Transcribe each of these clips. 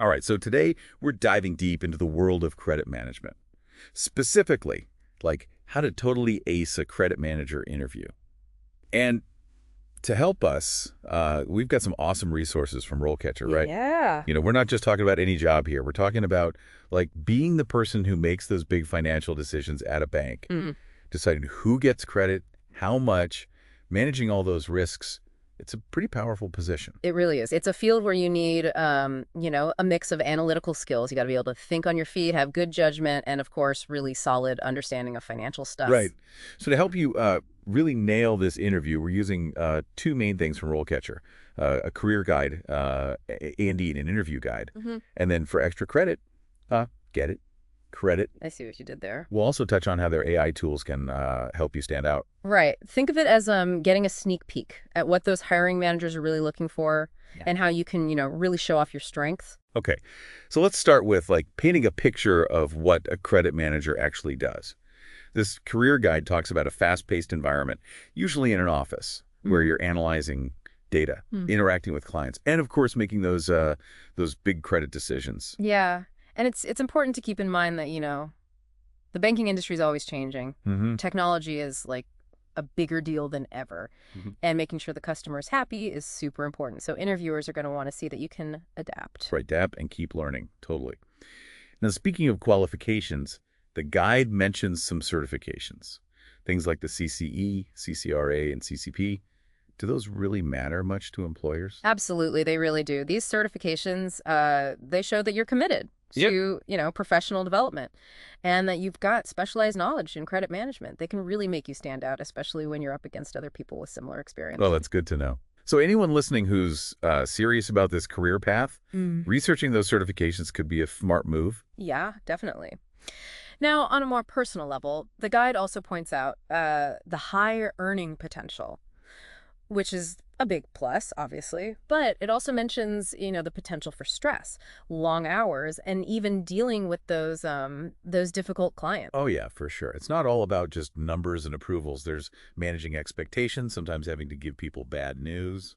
All right, so today we're diving deep into the world of credit management. Specifically, like how to totally ace a credit manager interview. And to help us, we've got some awesome resources from RoleCatcher, right? Yeah. We're not just talking about any job here. We're talking about like being the person who makes those big financial decisions at a bank, Mm, deciding who gets credit, how much, managing all those risks. It's a pretty powerful position. it really is. It's a field where you need, a mix of analytical skills. You got to be able to think on your feet, have good judgment, and of course, really solid understanding of financial Right. stuff. So to help you really nail this interview, we're using two main things from RoleCatcher, a career guide and an interview guide. Hmm. And then for extra credit, get it, credit. I see what you did there. We'll also touch on how their AI tools can help you stand out. Right. Think of it as getting a sneak peek at what those hiring managers are really looking for Yeah. and how you can, really show off your strengths. Okay, so let's start with like painting a picture of what a credit manager actually does. This career guide talks about a fast-paced environment, usually in an office, where Mm. you're analyzing data, Mm. interacting with clients, and of course making those big credit decisions. Yeah. And it's important to keep in mind that, the banking industry is always changing. Mm-hmm. Technology is like a bigger deal than ever. Hmm. And making sure the customer is happy is super important. So interviewers are going to want to see that you can adapt. Right, adapt and keep learning, totally. Now, speaking of qualifications, the guide mentions some certifications, things like the CCE, CCRA, and CCP. Do those really matter much to employers? Absolutely, they really do. These certifications, they show that you're committed Yep. to, professional development and that you've got specialized knowledge in credit management. They can really make you stand out, especially when you're up against other people with similar Well, experience. that's good to know. So anyone listening who's serious about this career path, Mm. researching those certifications could be a smart move. Yeah, definitely. Now, on a more personal level, the guide also points out the higher earning potential, which is a big plus, obviously, but it also mentions, the potential for stress, long hours, and even dealing with those difficult clients. Oh, yeah, for sure. It's not all about just numbers and approvals. There's managing expectations, sometimes having to give people bad news,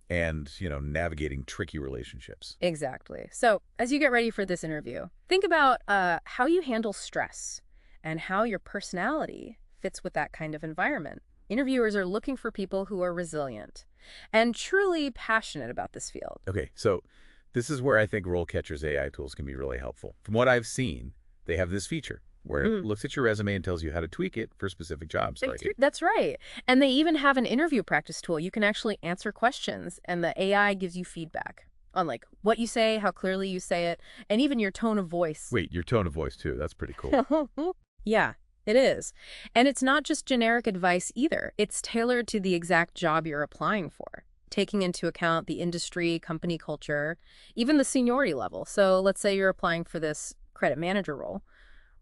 and, navigating tricky relationships. Exactly. So, as you get ready for this interview, think about how you handle stress and how your personality fits with that kind of environment. Interviewers are looking for people who are resilient and truly passionate about this field. Okay, so this is where I think RoleCatcher's AI tools can be really helpful. From what I've seen, they have this feature where it Mm. looks at your resume and tells you how to tweak it for specific jobs. That's right. And they even have an interview practice tool. You can actually answer questions, and the AI gives you feedback on like what you say, how clearly you say it, and even your tone of voice. Wait, your tone of voice too. That's pretty cool. Yeah, it is. And it's not just generic advice either. It's tailored to the exact job you're applying for, taking into account the industry, company culture, even the seniority level. So let's say you're applying for this credit manager role.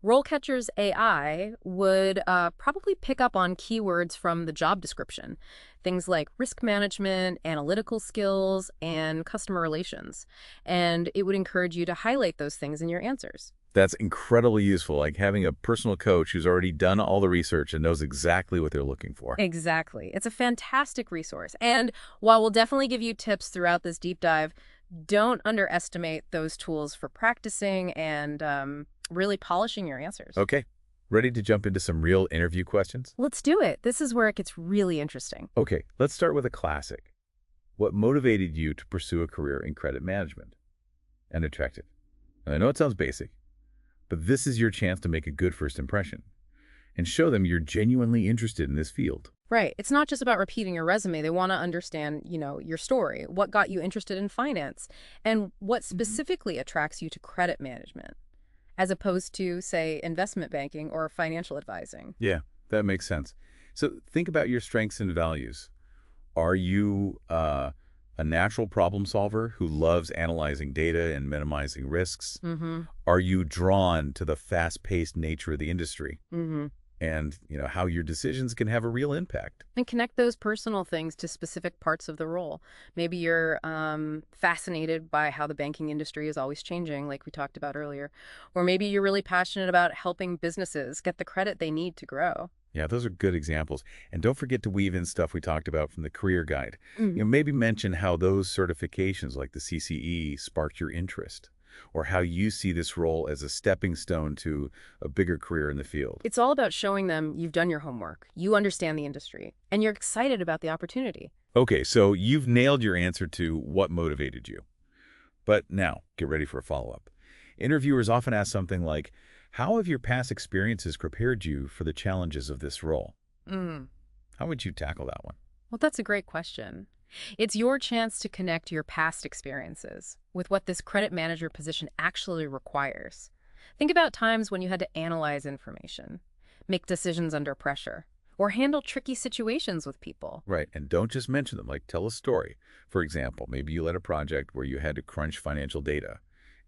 RoleCatcher's AI would probably pick up on keywords from the job description, things like risk management, analytical skills, and customer relations. And it would encourage you to highlight those things in your answers. That's incredibly useful, like having a personal coach who's already done all the research and knows exactly what they're looking for. Exactly. It's a fantastic resource. And while we'll definitely give you tips throughout this deep dive, don't underestimate those tools for practicing and really polishing your answers. Okay, ready to jump into some real interview questions? Let's do it. This is where it gets really interesting. Okay, let's start with a classic. What motivated you to pursue a career in credit management and attractive? And I know it sounds basic, but this is your chance to make a good first impression and show them you're genuinely interested in this field. Right. It's not just about repeating your resume. They want to understand, your story, what got you interested in finance, and what specifically attracts you to credit management, as opposed to, say, investment banking or financial advising. Yeah, that makes sense. So think about your strengths and values. Are you a natural problem solver who loves analyzing data and minimizing risks? Mm-hmm. Are you drawn to the fast-paced nature of the industry Mm-hmm. and, how your decisions can have a real impact? And connect those personal things to specific parts of the role. Maybe you're fascinated by how the banking industry is always changing, like we talked about earlier. Or maybe you're really passionate about helping businesses get the credit they need to grow. Yeah, those are good examples. And don't forget to weave in stuff we talked about from the career guide. Mm. Maybe mention how those certifications like the CCE sparked your interest, or how you see this role as a stepping stone to a bigger career in the field. It's all about showing them you've done your homework, you understand the industry, and you're excited about the opportunity. Okay, so you've nailed your answer to what motivated you. But now, get ready for a follow-up. Interviewers often ask something like, how have your past experiences prepared you for the challenges of this role? Mm. How would you tackle that one? Well, that's a great question. It's your chance to connect your past experiences with what this credit manager position actually requires. Think about times when you had to analyze information, make decisions under pressure, or handle tricky situations with people. Right, and don't just mention them, like tell a story. For example, maybe you led a project where you had to crunch financial data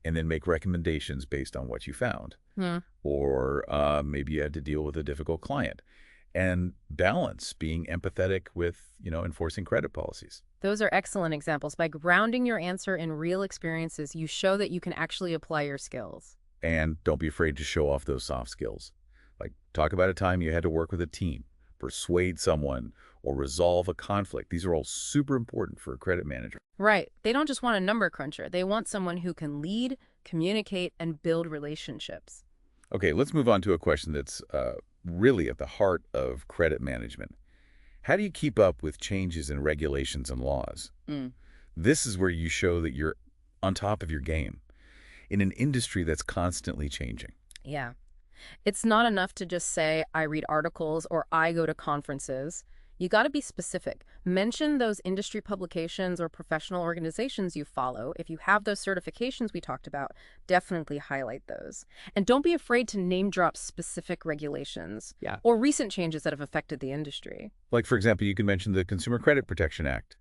and then make recommendations based on what you found. Hmm. Or maybe you had to deal with a difficult client and balance being empathetic with, enforcing credit policies. Those are excellent examples. By grounding your answer in real experiences, you show that you can actually apply your skills. And don't be afraid to show off those soft skills. Like talk about a time you had to work with a team, persuade someone, or resolve a conflict. These are all super important for a credit manager. Right. They don't just want a number cruncher. They want someone who can lead, communicate, and build relationships. Okay, let's move on to a question that's really at the heart of credit management. How do you keep up with changes in regulations and laws? Mm. This is where you show that you're on top of your game in an industry that's constantly changing. Yeah. It's not enough to just say, I read articles or I go to conferences. You got to be specific. Mention those industry publications or professional organizations you follow. If you have those certifications we talked about, definitely highlight those. And don't be afraid to name drop specific regulations or recent changes that have affected the industry. Like, for example, you can mention the Consumer Credit Protection Act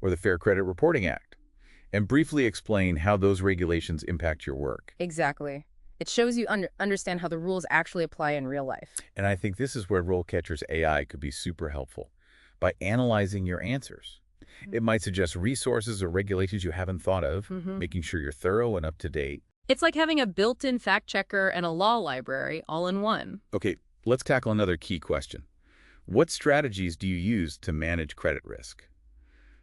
or the Fair Credit Reporting Act and briefly explain how those regulations impact your work. Exactly. It shows you understand how the rules actually apply in real life. And I think this is where RoleCatcher's AI could be super helpful. By analyzing your answers, it might suggest resources or regulations you haven't thought of, making sure you're thorough and up to date. It's like having a built-in fact checker and a law library all in one. Okay, let's tackle another key question. What strategies do you use to manage credit risk?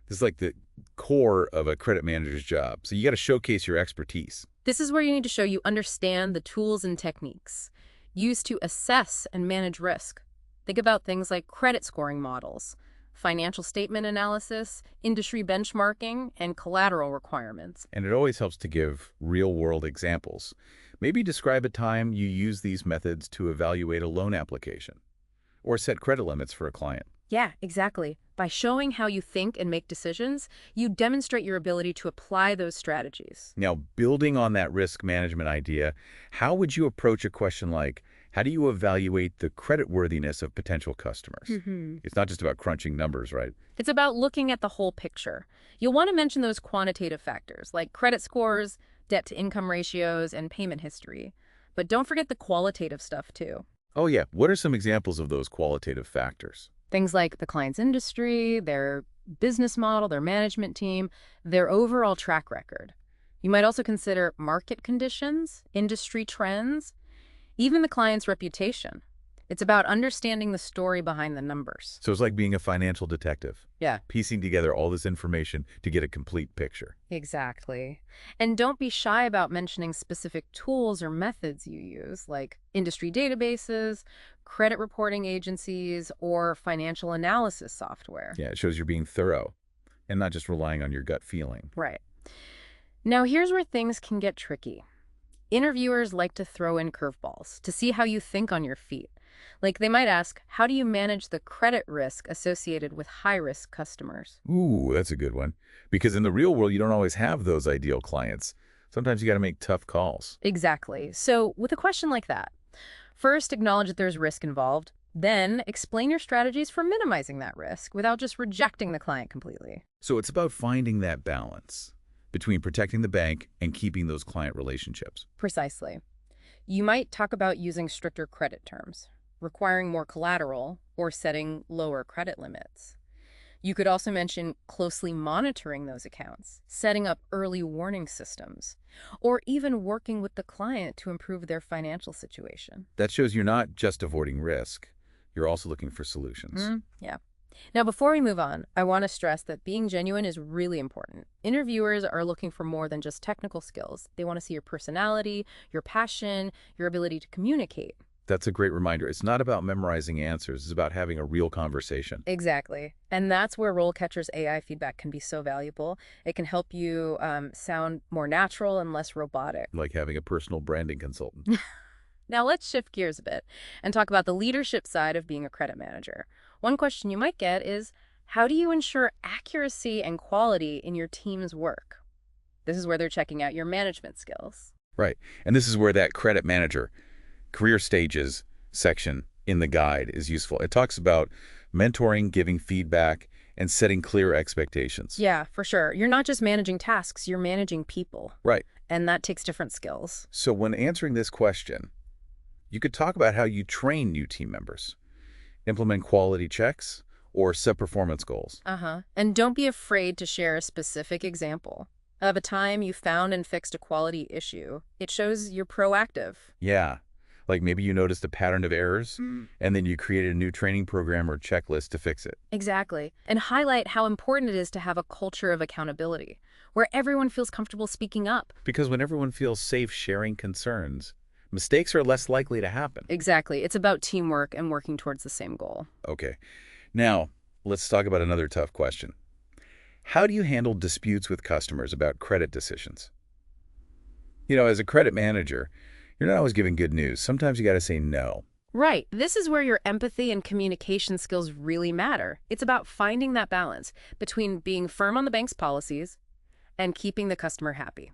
This is like the core of a credit manager's job. So you got to showcase your expertise. This is where you need to show you understand the tools and techniques used to assess and manage risk. Think about things like credit scoring models, financial statement analysis, industry benchmarking, and collateral requirements. And it always helps to give real-world examples. Maybe describe a time you use these methods to evaluate a loan application or set credit limits for a client. Yeah, exactly. By showing how you think and make decisions, you demonstrate your ability to apply those strategies. Now, building on that risk management idea, how would you approach a question like, how do you evaluate the creditworthiness of potential customers? It's not just about crunching numbers, right? It's about looking at the whole picture. You'll want to mention those quantitative factors like credit scores, debt-to-income ratios, and payment history. But don't forget the qualitative stuff, too. Oh, yeah. What are some examples of those qualitative factors? Things like the client's industry, their business model, their management team, their overall track record. You might also consider market conditions, industry trends, even the client's reputation. It's about understanding the story behind the numbers. So it's like being a financial detective. Yeah. Piecing together all this information to get a complete picture. Exactly. And don't be shy about mentioning specific tools or methods you use, like industry databases, credit reporting agencies, or financial analysis software. Yeah, it shows you're being thorough and not just relying on your gut feeling. Right. Now, here's where things can get tricky. Interviewers like to throw in curveballs to see how you think on your feet. Like they might ask, how do you manage the credit risk associated with high-risk customers? Ooh, that's a good one. Because in the real world, you don't always have those ideal clients. Sometimes you got to make tough calls. Exactly. So with a question like that, first acknowledge that there's risk involved, then explain your strategies for minimizing that risk without just rejecting the client completely. So it's about finding that balance between protecting the bank and keeping those client relationships. Precisely. You might talk about using stricter credit terms, requiring more collateral, or setting lower credit limits. You could also mention closely monitoring those accounts, setting up early warning systems, or even working with the client to improve their financial situation. That shows you're not just avoiding risk. You're also looking for solutions. Yeah. Now, before we move on, I want to stress that being genuine is really important. Interviewers are looking for more than just technical skills. They want to see your personality, your passion, your ability to communicate. That's a great reminder. It's not about memorizing answers. It's about having a real conversation. Exactly. And that's where RoleCatcher's AI feedback can be so valuable. It can help you sound more natural and less robotic. Like having a personal branding consultant. Now let's shift gears a bit and talk about the leadership side of being a credit manager. One question you might get is, how do you ensure accuracy and quality in your team's work? This is where they're checking out your management skills. Right. And this is where that credit manager career stages section in the guide is useful. It talks about mentoring, giving feedback, and setting clear expectations. Yeah, for sure. You're not just managing tasks, you're managing people. Right. And that takes different skills. So when answering this question, you could talk about how you train new team members, implement quality checks, or set performance goals. And don't be afraid to share a specific example of a time you found and fixed a quality issue. It shows you're proactive. Yeah. Like maybe you noticed a pattern of errors, and then you created a new training program or checklist to fix it. Exactly. And highlight how important it is to have a culture of accountability, where everyone feels comfortable speaking up. Because when everyone feels safe sharing concerns, mistakes are less likely to happen. Exactly. It's about teamwork and working towards the same goal. Okay. Now, let's talk about another tough question. How do you handle disputes with customers about credit decisions? You know, as a credit manager, you're not always giving good news. Sometimes you got to say no. Right. This is where your empathy and communication skills really matter. It's about finding that balance between being firm on the bank's policies and keeping the customer happy.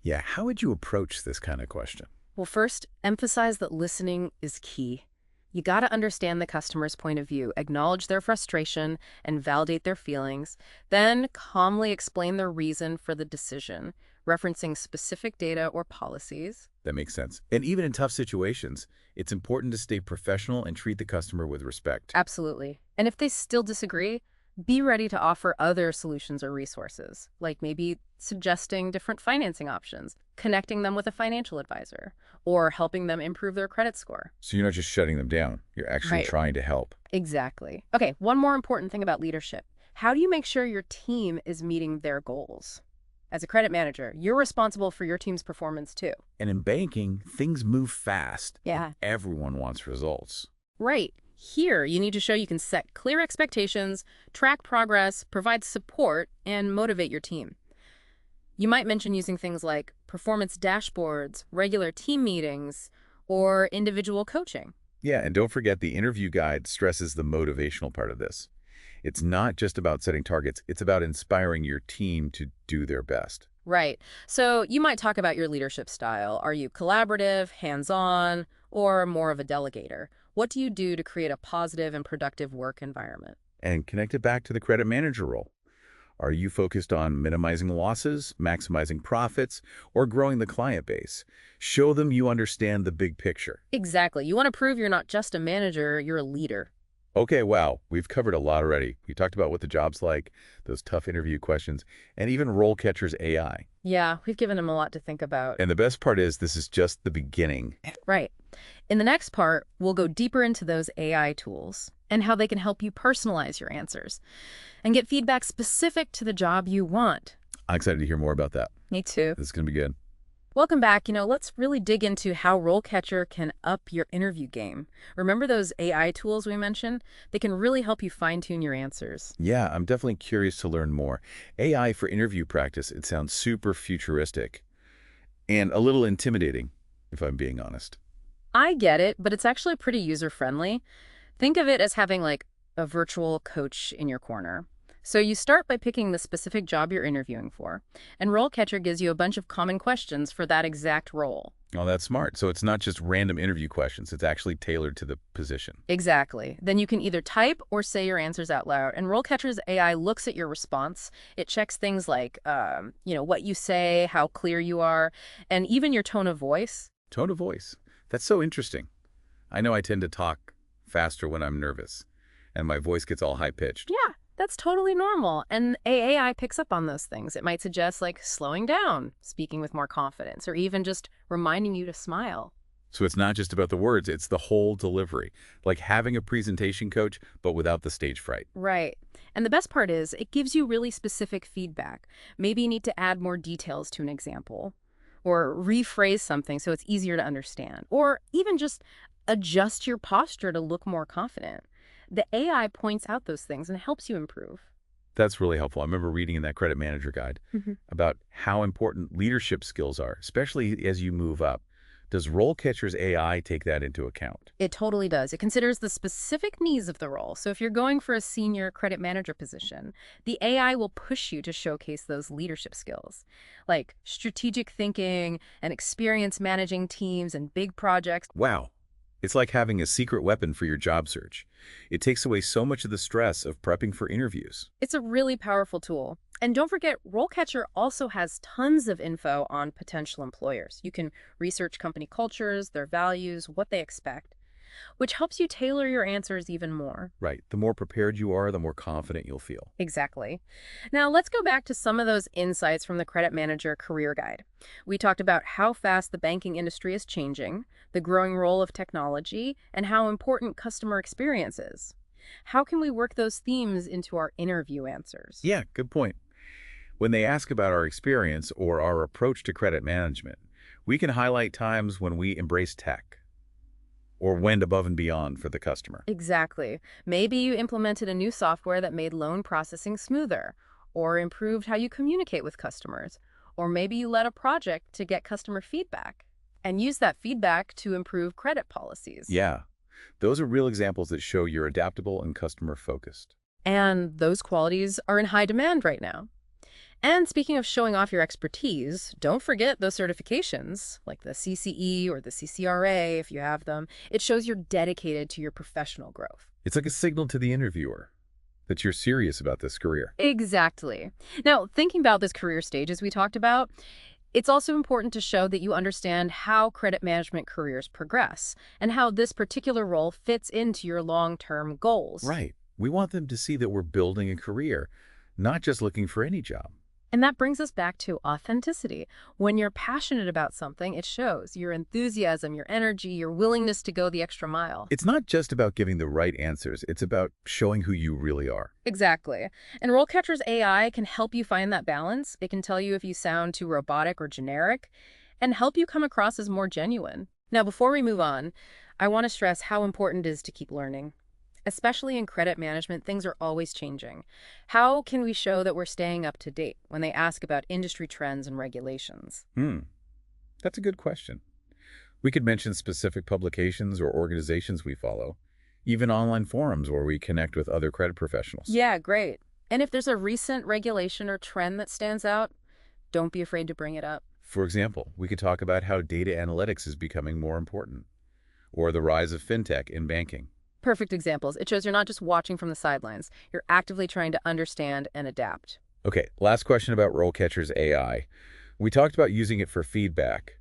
Yeah, how would you approach this kind of question? Well, first, emphasize that listening is key. You got to understand the customer's point of view, acknowledge their frustration, and validate their feelings. Then calmly explain the reason for the decision, referencing specific data or policies. That makes sense. And even in tough situations, it's important to stay professional and treat the customer with respect. Absolutely. And if they still disagree, be ready to offer other solutions or resources, like maybe suggesting different financing options, connecting them with a financial advisor, or helping them improve their credit score. So you're not just shutting them down. You're actually trying to help. Exactly. Okay, one more important thing about leadership. How do you make sure your team is meeting their goals? As a credit manager, you're responsible for your team's performance too. And in banking, things move fast. Yeah. Everyone wants results. Right. Here, you need to show you can set clear expectations, track progress, provide support, and motivate your team. You might mention using things like performance dashboards, regular team meetings, or individual coaching. Yeah, and don't forget the interview guide stresses the motivational part of this. It's not just about setting targets, it's about inspiring your team to do their best. Right. So you might talk about your leadership style. Are you collaborative, hands-on, or more of a delegator? What do you do to create a positive and productive work environment? And connect it back to the credit manager role. Are you focused on minimizing losses, maximizing profits, or growing the client base? Show them you understand the big picture. Exactly. You want to prove you're not just a manager, you're a leader. Okay, wow, we've covered a lot already. We talked about what the job's like, those tough interview questions, and even RoleCatcher's AI. Yeah, we've given them a lot to think about. And the best part is this is just the beginning. Right. In the next part, we'll go deeper into those AI tools and how they can help you personalize your answers and get feedback specific to the job you want. I'm excited to hear more about that. Me too. This is going to be good. Welcome back. Let's really dig into how RoleCatcher can up your interview game. Remember those AI tools we mentioned? They can really help you fine-tune your answers. Yeah, I'm definitely curious to learn more. AI for interview practice, it sounds super futuristic and a little intimidating, if I'm being honest. I get it, but it's actually pretty user-friendly. Think of it as having like a virtual coach in your corner. So you start by picking the specific job you're interviewing for, and RoleCatcher gives you a bunch of common questions for that exact role. Oh, that's smart. So it's not just random interview questions. It's actually tailored to the position. Exactly. Then you can either type or say your answers out loud, and RoleCatcher's AI looks at your response. It checks things like, what you say, how clear you are, and even your tone of voice. Tone of voice. That's so interesting. I know I tend to talk faster when I'm nervous, and my voice gets all high-pitched. Yeah. That's totally normal, and AI picks up on those things. It might suggest, like, slowing down, speaking with more confidence, or even just reminding you to smile. So it's not just about the words, it's the whole delivery. Like having a presentation coach, but without the stage fright. Right. And the best part is it gives you really specific feedback. Maybe you need to add more details to an example or rephrase something so it's easier to understand, or even just adjust your posture to look more confident. The AI points out those things and helps you improve. That's really helpful. I remember reading in that credit manager guide about how important leadership skills are, especially as you move up. Does RoleCatcher's AI take that into account? It totally does. It considers the specific needs of the role. So if you're going for a senior credit manager position, the AI will push you to showcase those leadership skills, like strategic thinking and experience managing teams and big projects. Wow. It's like having a secret weapon for your job search. It takes away so much of the stress of prepping for interviews. It's a really powerful tool. And don't forget, RoleCatcher also has tons of info on potential employers. You can research company cultures, their values, what they expect, which helps you tailor your answers even more. Right. The more prepared you are, the more confident you'll feel. Exactly. Now, let's go back to some of those insights from the Credit Manager Career Guide. We talked about how fast the banking industry is changing, the growing role of technology, and how important customer experience is. How can we work those themes into our interview answers? Yeah, good point. When they ask about our experience or our approach to credit management, we can highlight times when we embrace tech or went above and beyond for the customer. Exactly. Maybe you implemented a new software that made loan processing smoother, or improved how you communicate with customers, or maybe you led a project to get customer feedback and use that feedback to improve credit policies. Yeah, those are real examples that show you're adaptable and customer-focused. And those qualities are in high demand right now. And speaking of showing off your expertise, don't forget those certifications, like the CCE or the CCRA if you have them. It shows you're dedicated to your professional growth. It's like a signal to the interviewer that you're serious about this career. Exactly. Now, thinking about this career stage as we talked about, it's also important to show that you understand how credit management careers progress and how this particular role fits into your long-term goals. Right. We want them to see that we're building a career, not just looking for any job. And that brings us back to authenticity. When you're passionate about something, it shows your enthusiasm, your energy, your willingness to go the extra mile. It's not just about giving the right answers. It's about showing who you really are. Exactly. And RoleCatcher's AI can help you find that balance. It can tell you if you sound too robotic or generic and help you come across as more genuine. Now, before we move on, I want to stress how important it is to keep learning. Especially in credit management, things are always changing. How can we show that we're staying up to date when they ask about industry trends and regulations? That's a good question. We could mention specific publications or organizations we follow, even online forums where we connect with other credit professionals. Yeah, great. And if there's a recent regulation or trend that stands out, don't be afraid to bring it up. For example, we could talk about how data analytics is becoming more important, or the rise of fintech in banking. Perfect examples. It shows you're not just watching from the sidelines. You're actively trying to understand and adapt. Okay, last question about RoleCatcher's AI. We talked about using it for feedback,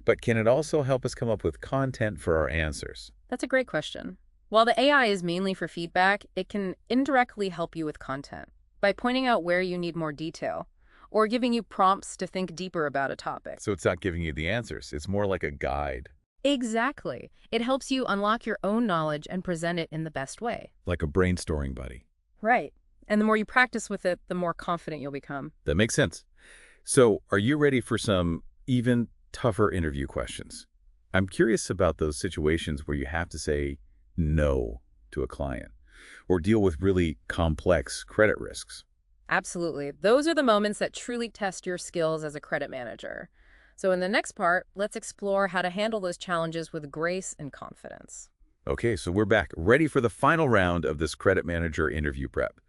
but can it also help us come up with content for our answers? That's a great question. While the AI is mainly for feedback, it can indirectly help you with content by pointing out where you need more detail or giving you prompts to think deeper about a topic. So it's not giving you the answers. It's more like a guide. Exactly. It helps you unlock your own knowledge and present it in the best way. Like a brainstorming buddy. Right. And the more you practice with it, the more confident you'll become. That makes sense. So are you ready for some even tougher interview questions? I'm curious about those situations where you have to say no to a client or deal with really complex credit risks. Absolutely. Those are the moments that truly test your skills as a credit manager. So in the next part, let's explore how to handle those challenges with grace and confidence. Okay, so we're back, ready for the final round of this credit manager interview prep.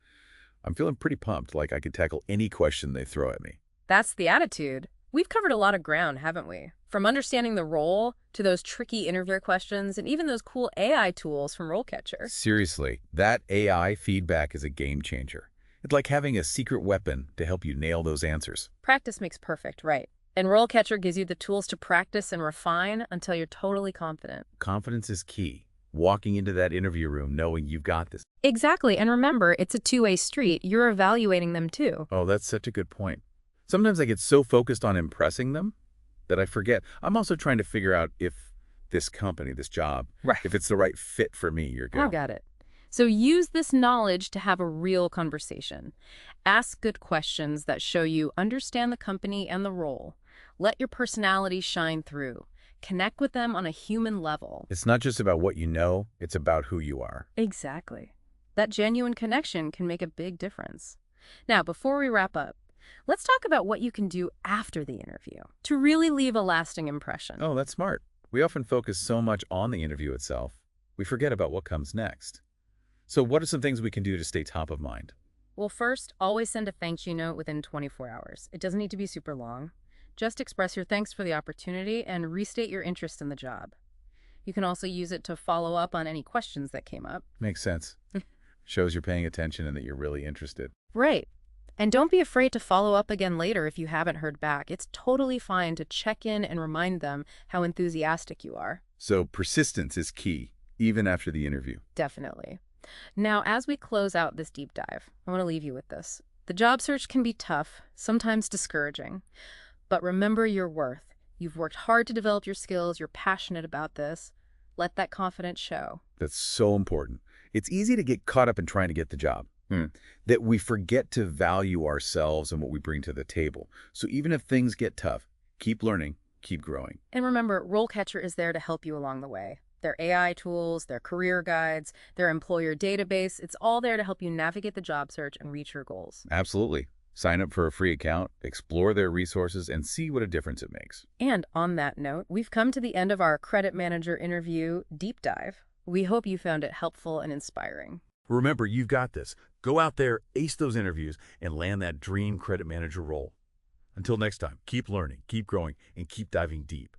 I'm feeling pretty pumped, like I could tackle any question they throw at me. That's the attitude. We've covered a lot of ground, haven't we? From understanding the role to those tricky interview questions and even those cool AI tools from RoleCatcher. Seriously, that AI feedback is a game changer. It's like having a secret weapon to help you nail those answers. Practice makes perfect, right? And RoleCatcher gives you the tools to practice and refine until you're totally confident. Confidence is key. Walking into that interview room knowing you've got this. Exactly. And remember, it's a two-way street. You're evaluating them too. Oh, that's such a good point. Sometimes I get so focused on impressing them that I forget. I'm also trying to figure out if this company, this job. Right. If it's the right fit for me, you're I good. got it. So use this knowledge to have a real conversation. Ask good questions that show you understand the company and the role. Let your personality shine through. Connect with them on a human level. It's not just about what you know, it's about who you are. Exactly. That genuine connection can make a big difference. Now, before we wrap up, let's talk about what you can do after the interview to really leave a lasting impression. Oh, that's smart. We often focus so much on the interview itself, we forget about what comes next. So what are some things we can do to stay top of mind? Well, first, always send a thank you note within 24 hours. It doesn't need to be super long. Just express your thanks for the opportunity and restate your interest in the job. You can also use it to follow up on any questions that came up. Makes sense. Shows you're paying attention and that you're really interested. Right. And don't be afraid to follow up again later if you haven't heard back. It's totally fine to check in and remind them how enthusiastic you are. So persistence is key, even after the interview. Definitely. Now, as we close out this deep dive, I want to leave you with this. The job search can be tough, sometimes discouraging. But remember your worth. You've worked hard to develop your skills. You're passionate about this. Let that confidence show. That's so important. It's easy to get caught up in trying to get the job, that we forget to value ourselves and what we bring to the table. So even if things get tough, keep learning, keep growing. And remember, RoleCatcher is there to help you along the way. Their AI tools, their career guides, their employer database, it's all there to help you navigate the job search and reach your goals. Absolutely. Sign up for a free account, explore their resources, and see what a difference it makes. And on that note, we've come to the end of our credit manager interview deep dive. We hope you found it helpful and inspiring. Remember, you've got this. Go out there, ace those interviews, and land that dream credit manager role. Until next time, keep learning, keep growing, and keep diving deep.